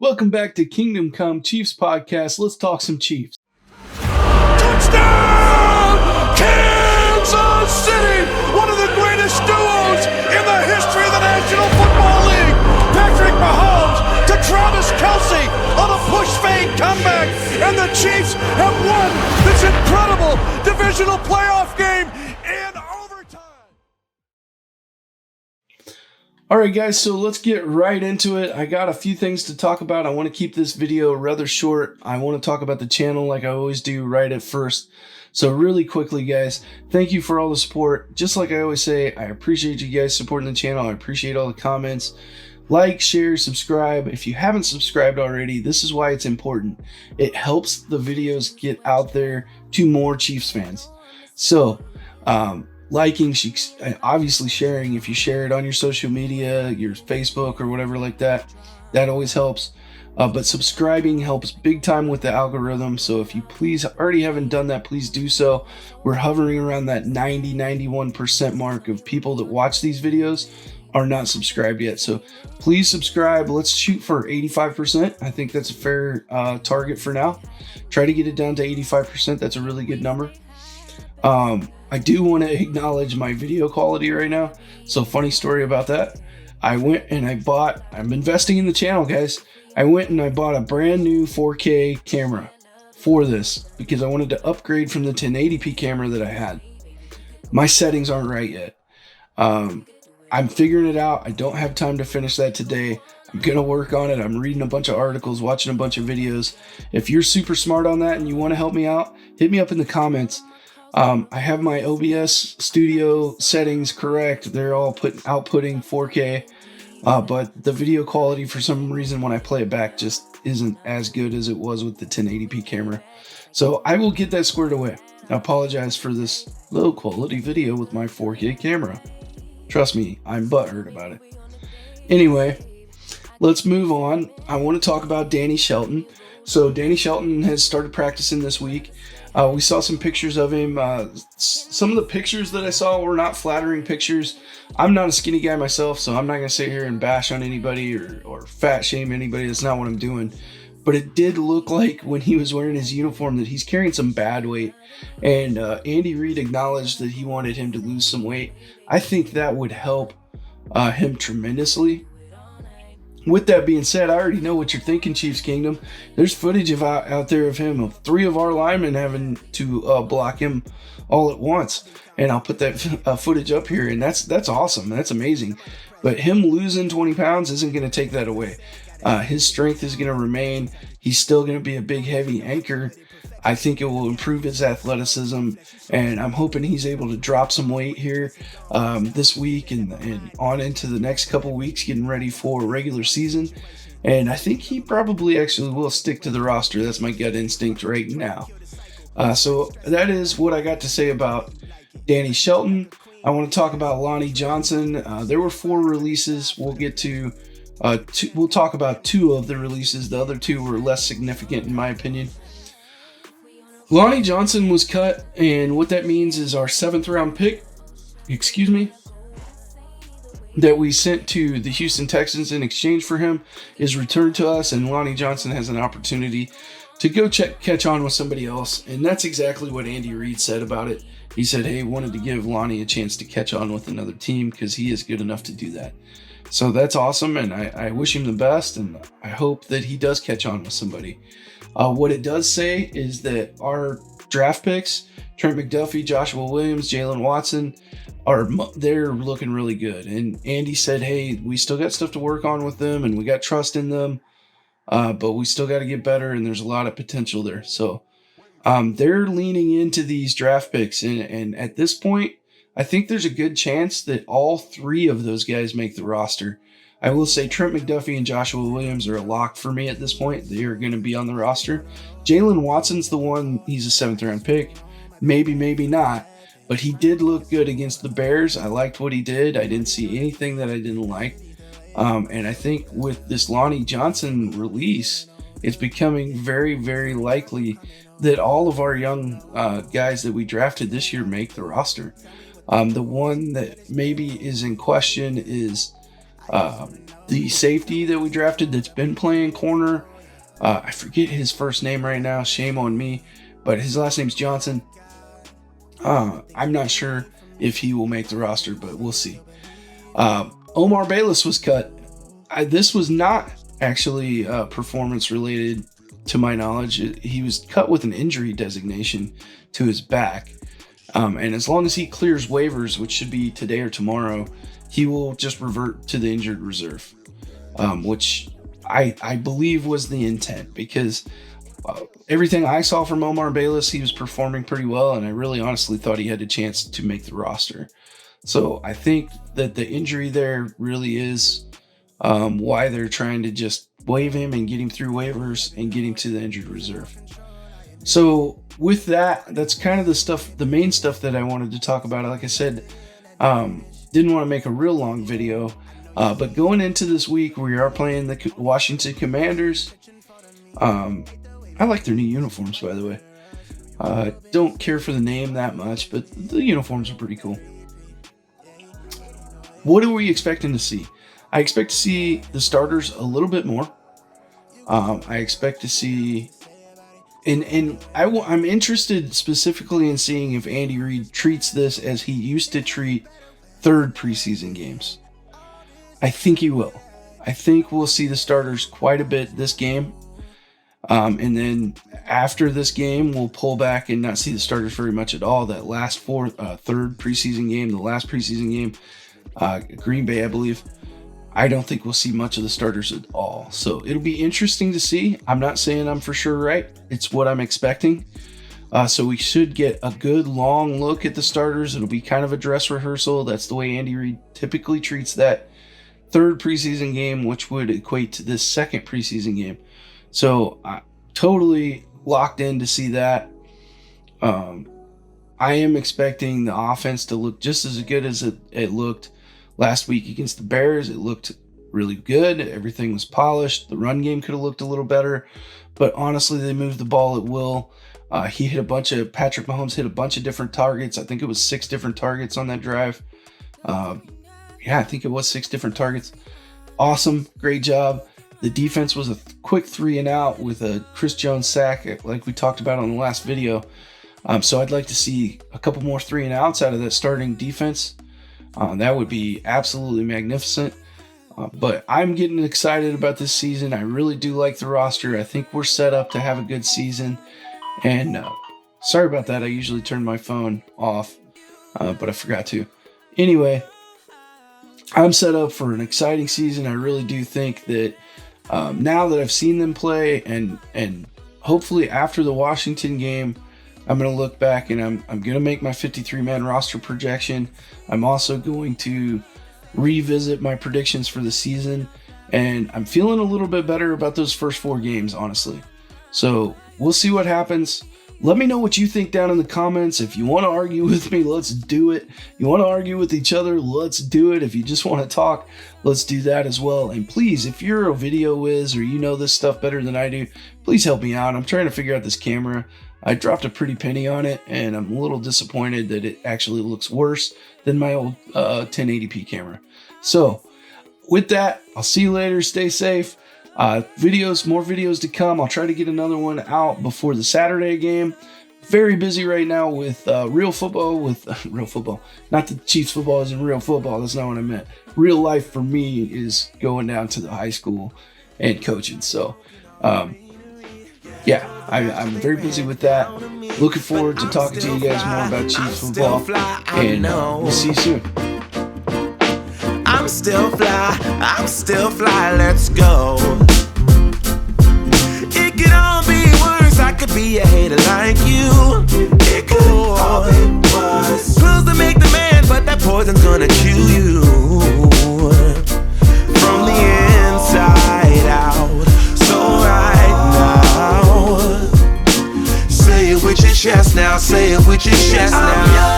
Welcome back to Kingdom Come Chiefs Podcast. Let's talk some Chiefs. Touchdown! Kansas City! One of the greatest duos in the history of the National Football League. Patrick Mahomes to Travis Kelce on a push fade comeback. And the Chiefs have won this incredible divisional playoff game in overtime. All right, guys, so let's get right into it. I got a few things to talk about. I want to keep this video rather short. I want to talk about the channel like I always do right at first. So really quickly, guys, thank you for all the support. Just like I always say, I appreciate you guys supporting the channel. I appreciate all the comments. Like, share, subscribe. If you haven't subscribed already, this is why it's important. It helps the videos get out there to more Chiefs fans. So, liking, obviously sharing. If you share it on your social media, your Facebook or whatever like that, that always helps. But subscribing helps big time with the algorithm. So if you please already haven't done that, please do so. We're hovering around that 91% mark of people that watch these videos are not subscribed yet. So please subscribe. Let's shoot for 85%. I think that's a fair target for now. Try to get it down to 85%. That's a really good number. I do want to acknowledge my video quality right now. So funny story about that. I went and I'm investing in the channel, guys. I went and I bought a brand new 4K camera for this because I wanted to upgrade from the 1080p camera that I had. My settings aren't right yet. I'm figuring it out. I don't have time to finish that today. I'm going to work on it. I'm reading a bunch of articles, watching a bunch of videos. If you're super smart on that and you want to help me out, hit me up in the comments. I have my OBS studio settings correct. They're all outputting 4K. But the video quality, for some reason, when I play it back, just isn't as good as it was with the 1080p camera. So I will get that squared away. I apologize for this low quality video with my 4K camera. Trust me, I'm butthurt about it. Anyway, let's move on. I want to talk about Danny Shelton. So Danny Shelton has started practicing this week. We saw some pictures of him. Some of the pictures that I saw were not flattering pictures. I'm not a skinny guy myself, so I'm not going to sit here and bash on anybody or fat shame anybody. That's not what I'm doing. But it did look like when he was wearing his uniform that he's carrying some bad weight. And Andy Reid acknowledged that he wanted him to lose some weight. I think that would help him tremendously. With that being said, I already know what you're thinking, Chiefs Kingdom. There's footage out there of him, of 3 of our linemen having to block him all at once. And I'll put that footage up here, and that's awesome. That's amazing. But him losing 20 pounds isn't going to take that away. His strength is going to remain. He's still going to be a big, heavy anchor. I think it will improve his athleticism, and I'm hoping he's able to drop some weight here this week and on into the next couple weeks, getting ready for regular season. And I think he probably actually will stick to the roster. That's my gut instinct right now. So that is what I got to say about Danny Shelton. I want to talk about Lonnie Johnson. There were 4 releases. We'll get to we'll talk about 2 of the releases. The other 2 were less significant in my opinion. Lonnie Johnson was cut, and what that means is our 7th round pick, that we sent to the Houston Texans in exchange for him is returned to us, and Lonnie Johnson has an opportunity to go catch on with somebody else. And that's exactly what Andy Reid said about it. He said, hey, wanted to give Lonnie a chance to catch on with another team because he is good enough to do that. So that's awesome, and I wish him the best, and I hope that he does catch on with somebody. What it does say is that our draft picks, Trent McDuffie, Joshua Williams, Jalen Watson, they're looking really good. And Andy said, hey, we still got stuff to work on with them, and we got trust in them, but we still got to get better, and there's a lot of potential there. So they're leaning into these draft picks, and at this point, I think there's a good chance that all 3 of those guys make the roster. I will say Trent McDuffie and Joshua Williams are a lock for me at this point. They are going to be on the roster. Jalen Watson's the one. He's a 7th round pick. Maybe, maybe not. But he did look good against the Bears. I liked what he did. I didn't see anything that I didn't like. And I think with this Lonnie Johnson release, it's becoming very, very likely that all of our young guys that we drafted this year make the roster. The one that maybe is in question is The safety that we drafted that's been playing corner, I forget his first name right now, shame on me, but his last name's Johnson. I'm not sure if he will make the roster, but we'll see. Omar Bayless was cut. This was not actually performance related to my knowledge. He was cut with an injury designation to his back. And as long as he clears waivers, which should be today or tomorrow, he will just revert to the injured reserve, which I believe was the intent, because everything I saw from Omar Bayless, he was performing pretty well, and I really honestly thought he had a chance to make the roster. So I think that the injury there really is why they're trying to just waive him and get him through waivers and get him to the injured reserve. So with that, that's kind of the main stuff that I wanted to talk about. Like I said, didn't want to make a real long video, but going into this week, we are playing the Washington Commanders. I like their new uniforms, by the way. Don't care for the name that much, but the uniforms are pretty cool. What are we expecting to see? I expect to see the starters a little bit more. I expect to see, I'm interested specifically in seeing if Andy Reid treats this as he used to treat third preseason games. I think he will. I think we'll see the starters quite a bit this game. And then after this game, we'll pull back and not see the starters very much at all. That last third preseason game, the last preseason game, Green Bay, I believe, I don't think we'll see much of the starters at all. So it'll be interesting to see. I'm not saying I'm for sure right. It's what I'm expecting. So we should get a good long look at the starters. It'll be kind of a dress rehearsal. That's the way Andy Reid typically treats that third preseason game, which would equate to this second preseason game. So totally locked in to see that. I am expecting the offense to look just as good as it looked last week against the Bears. It looked really good. Everything was polished. The run game could have looked a little better, but honestly, they moved the ball at will. Patrick Mahomes hit a bunch of different targets. I think it was 6 different targets on that drive. I think it was 6 different targets. Awesome. Great job. The defense was a quick 3 and out with a Chris Jones sack, like we talked about on the last video. So I'd like to see a couple more 3 and outs out of that starting defense. That would be absolutely magnificent. But I'm getting excited about this season. I really do like the roster. I think we're set up to have a good season. And sorry about that. I usually turn my phone off, but I forgot to. Anyway, I'm set up for an exciting season. I really do think that now that I've seen them play, and hopefully after the Washington game, I'm going to look back and I'm going to make my 53-man roster projection. I'm also going to revisit my predictions for the season, and I'm feeling a little bit better about those first 4 games, honestly. So we'll see what happens. Let me know what you think down in the comments. If you want to argue with me, let's do it. You want to argue with each other, let's do it. If you just want to talk, let's do that as well. And please, if you're a video whiz or you know this stuff better than I do, please help me out. I'm trying to figure out this camera. I dropped a pretty penny on it, and I'm a little disappointed that it actually looks worse than my old 1080p camera. So with that, I'll see you later. Stay safe. More videos to come. I'll try to get another one out before the Saturday game. Very busy right now with real football, not the Chiefs football isn't real football. That's not what I meant. Real life for me is going down to the high school and coaching. So, I'm very busy with that. Looking forward to talking to you guys more about Chiefs football, and we'll see you soon. I'm still fly, let's go. It could all be worse, I could be a hater like you. It could all be worse. Clothes to make the man, but that poison's gonna chew you from the inside out. So right now, say it with your chest now, say it with your chest now.